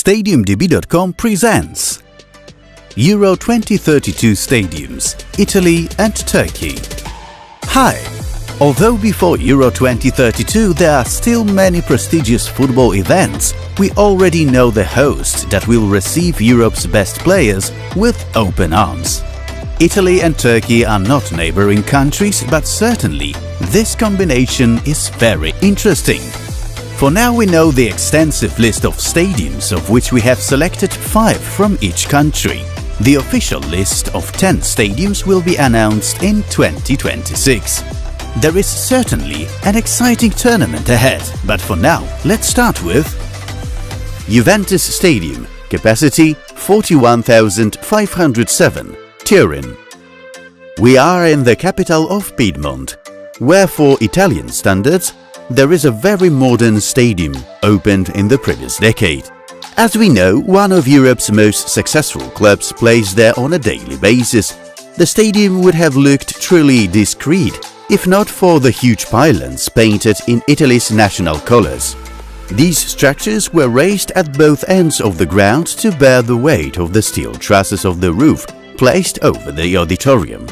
StadiumDB.com presents Euro 2032 Stadiums, Italy and Turkey. Hi! Although before Euro 2032 there are still many prestigious football events, we already know the host that will receive Europe's best players with open arms. Italy and Turkey are not neighboring countries, but certainly this combination is very interesting. For now we know the extensive list of stadiums, of which we have selected 5 from each country. The official list of 10 stadiums will be announced in 2026. There is certainly an exciting tournament ahead, but for now let's start with Juventus Stadium, capacity 41,507, Turin. We are in the capital of Piedmont, where for Italian standards there is a very modern stadium opened in the previous decade. As we know, one of Europe's most successful clubs plays there on a daily basis. The stadium would have looked truly discreet if not for the huge pylons painted in Italy's national colors. These structures were raised at both ends of the ground to bear the weight of the steel trusses of the roof placed over the auditorium.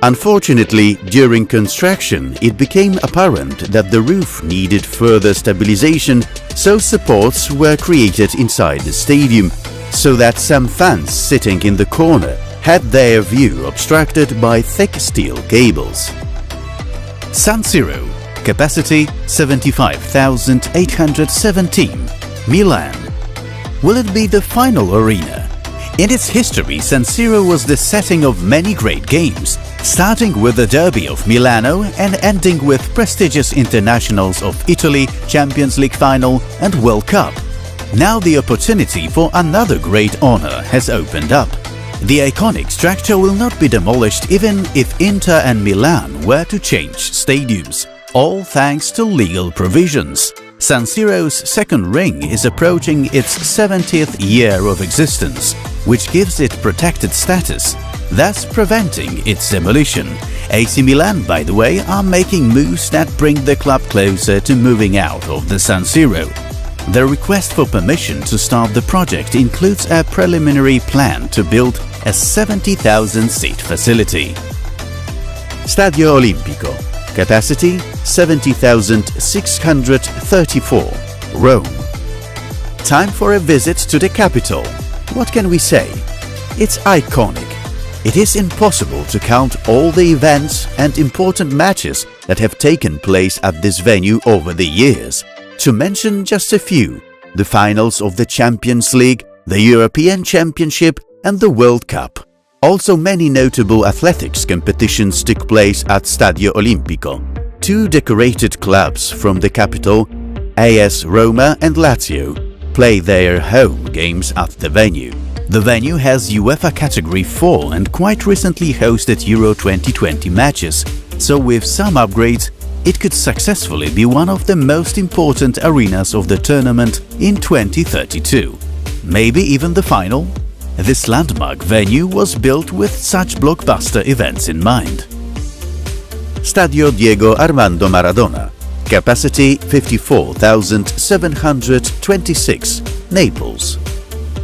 Unfortunately, during construction, it became apparent that the roof needed further stabilization, so supports were created inside the stadium, so that some fans sitting in the corner had their view obstructed by thick steel cables. San Siro, capacity 75,817, Milan. Will it be the final arena? In its history, San Siro was the setting of many great games, starting with the Derby of Milano and ending with prestigious internationals of Italy, Champions League final and World Cup. Now the opportunity for another great honor has opened up. The iconic structure will not be demolished even if Inter and Milan were to change stadiums, all thanks to legal provisions. San Siro's second ring is approaching its 70th year of existence, which gives it protected status, thus preventing its demolition. AC Milan, by the way, are making moves that bring the club closer to moving out of the San Siro. The request for permission to start the project includes a preliminary plan to build a 70,000-seat facility. Stadio Olimpico, capacity 70,634, Rome. Time for a visit to the capital. What can we say? It's iconic. It is impossible to count all the events and important matches that have taken place at this venue over the years. To mention just a few: the finals of the Champions League, the European Championship and the World Cup. Also many notable athletics competitions took place at Stadio Olimpico. 2 decorated clubs from the capital, AS Roma and Lazio, play their home games at the venue. The venue has UEFA Category 4 and quite recently hosted Euro 2020 matches, so with some upgrades, it could successfully be one of the most important arenas of the tournament in 2032. Maybe even the final? This landmark venue was built with such blockbuster events in mind. Stadio Diego Armando Maradona, capacity 54,726, Naples.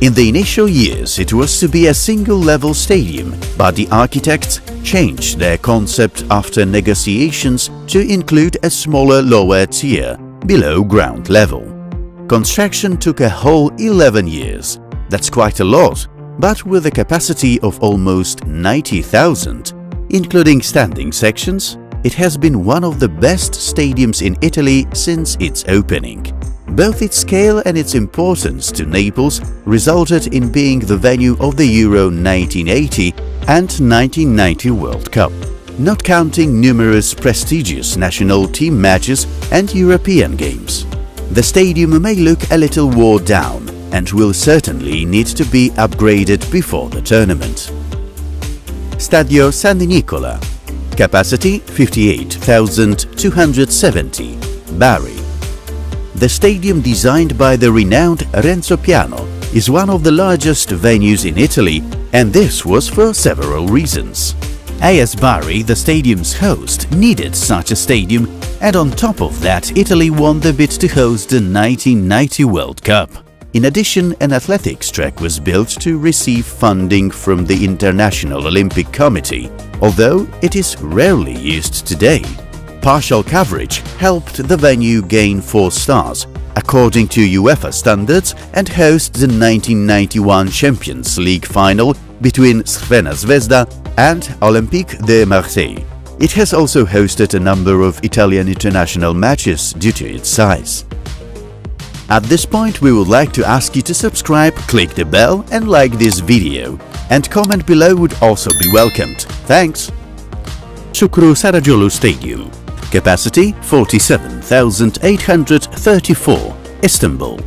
In the initial years it was to be a single-level stadium, but the architects changed their concept after negotiations to include a smaller lower tier, below ground level. Construction took a whole 11 years. That's quite a lot, but with a capacity of almost 90,000, including standing sections, it has been one of the best stadiums in Italy since its opening. Both its scale and its importance to Naples resulted in being the venue of the Euro 1980 and 1990 World Cup, not counting numerous prestigious national team matches and European games. The stadium may look a little worn down and will certainly need to be upgraded before the tournament. Stadio San Nicola, capacity 58,270, Bari. The stadium, designed by the renowned Renzo Piano, is one of the largest venues in Italy, and this was for several reasons. AS Bari, the stadium's host, needed such a stadium, and on top of that, Italy won the bid to host the 1990 World Cup. In addition, an athletics track was built to receive funding from the International Olympic Committee, although it is rarely used today. Partial coverage helped the venue gain 4 stars, according to UEFA standards, and host the 1991 Champions League final between Crvena Zvezda and Olympique de Marseille. It has also hosted a number of Italian international matches due to its size. At this point, we would like to ask you to subscribe, click the bell and like this video, and comment below would also be welcomed. Thanks! Shukru Saracoğlu Stadium. Capacity 47,834, Istanbul.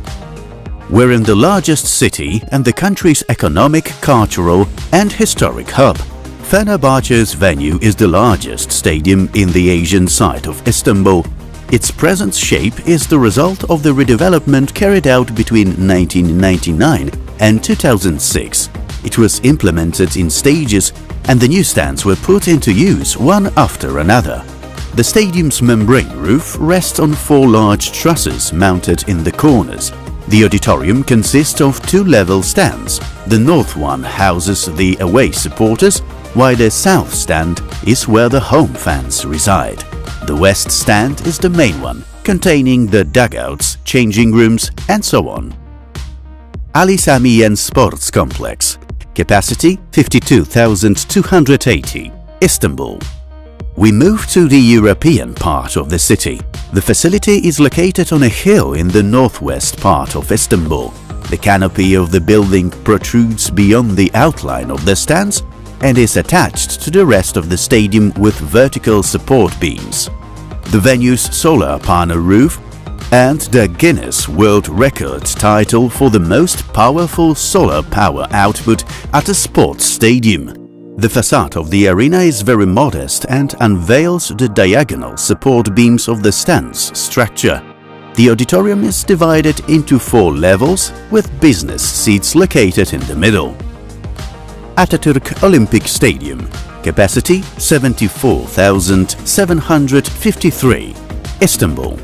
We're in the largest city and the country's economic, cultural and historic hub. Fenerbahçe's venue is the largest stadium in the Asian side of Istanbul. Its present shape is the result of the redevelopment carried out between 1999 and 2006. It was implemented in stages and the new stands were put into use one after another. The stadium's membrane roof rests on 4 large trusses mounted in the corners. The auditorium consists of 2 level stands. The north one houses the away supporters, while the south stand is where the home fans reside. The west stand is the main one, containing the dugouts, changing rooms and so on. Ali Sami Yen Sports Complex. Capacity 52,280, Istanbul. We move to the European part of the city. The facility is located on a hill in the northwest part of Istanbul. The canopy of the building protrudes beyond the outline of the stands and is attached to the rest of the stadium with vertical support beams. The venue's solar panel roof and the Guinness World Record title for the most powerful solar power output at a sports stadium. The facade of the arena is very modest and unveils the diagonal support beams of the stands structure. The auditorium is divided into 4 levels with business seats located in the middle. Atatürk Olympic Stadium. Capacity 74,753, Istanbul.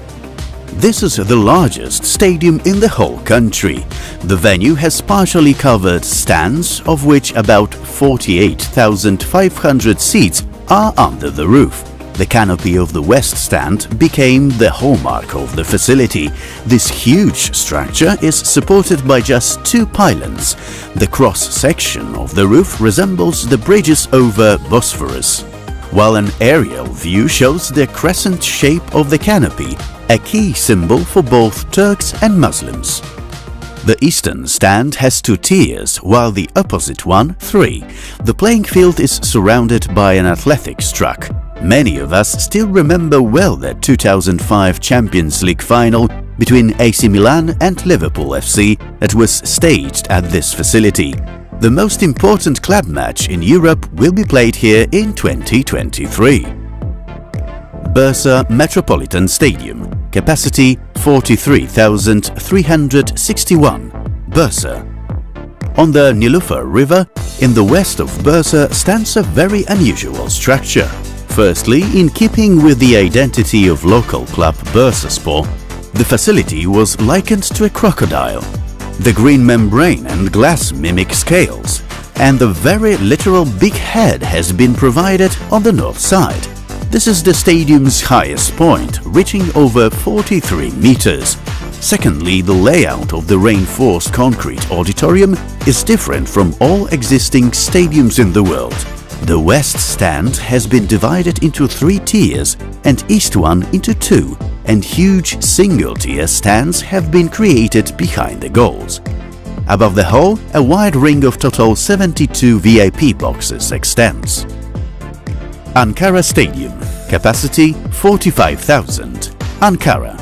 This is the largest stadium in the whole country. The venue has partially covered stands, of which about 48,500 seats are under the roof. The canopy of the west stand became the hallmark of the facility. This huge structure is supported by just 2 pylons. The cross-section of the roof resembles the bridges over Bosphorus, while an aerial view shows the crescent shape of the canopy, a key symbol for both Turks and Muslims. The eastern stand has 2 tiers, while the opposite one 3. The playing field is surrounded by an athletics track. Many of us still remember well the 2005 Champions League final between AC Milan and Liverpool FC that was staged at this facility. The most important club match in Europe will be played here in 2023. Bursa Metropolitan Stadium. Capacity 43,361, Bursa. On the Nilüfer River, in the west of Bursa, stands a very unusual structure. Firstly, in keeping with the identity of local club Bursaspor, the facility was likened to a crocodile. The green membrane and glass mimic scales, and the very literal big head has been provided on the north side. This is the stadium's highest point, reaching over 43 meters. Secondly, the layout of the reinforced concrete auditorium is different from all existing stadiums in the world. The west stand has been divided into 3 tiers and east one into 2, and huge single-tier stands have been created behind the goals. Above the whole, a wide ring of total 72 VIP boxes extends. Ankara Stadium. Capacity 45,000. Ankara.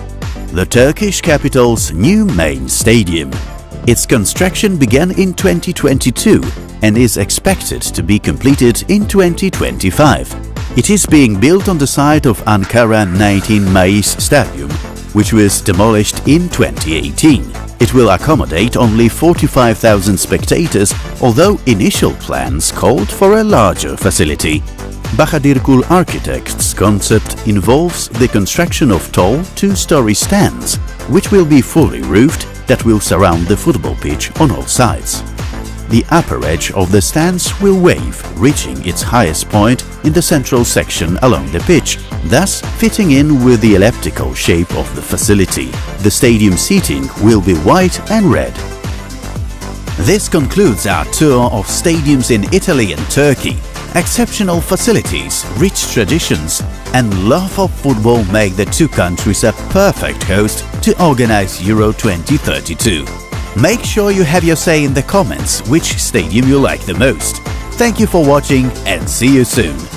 The Turkish capital's new main stadium. Its construction began in 2022 and is expected to be completed in 2025. It is being built on the site of Ankara 19 Mayıs Stadium, which was demolished in 2018. It will accommodate only 45,000 spectators, although initial plans called for a larger facility. Bahadirkul Architects' concept involves the construction of tall 2-story stands which will be fully roofed, that will surround the football pitch on all sides. The upper edge of the stands will wave, reaching its highest point in the central section along the pitch, thus fitting in with the elliptical shape of the facility. The stadium seating will be white and red. This concludes our tour of stadiums in Italy and Turkey. Exceptional facilities, rich traditions, and love of football make the two countries a perfect host to organize Euro 2032. Make sure you have your say in the comments which stadium you like the most. Thank you for watching and see you soon.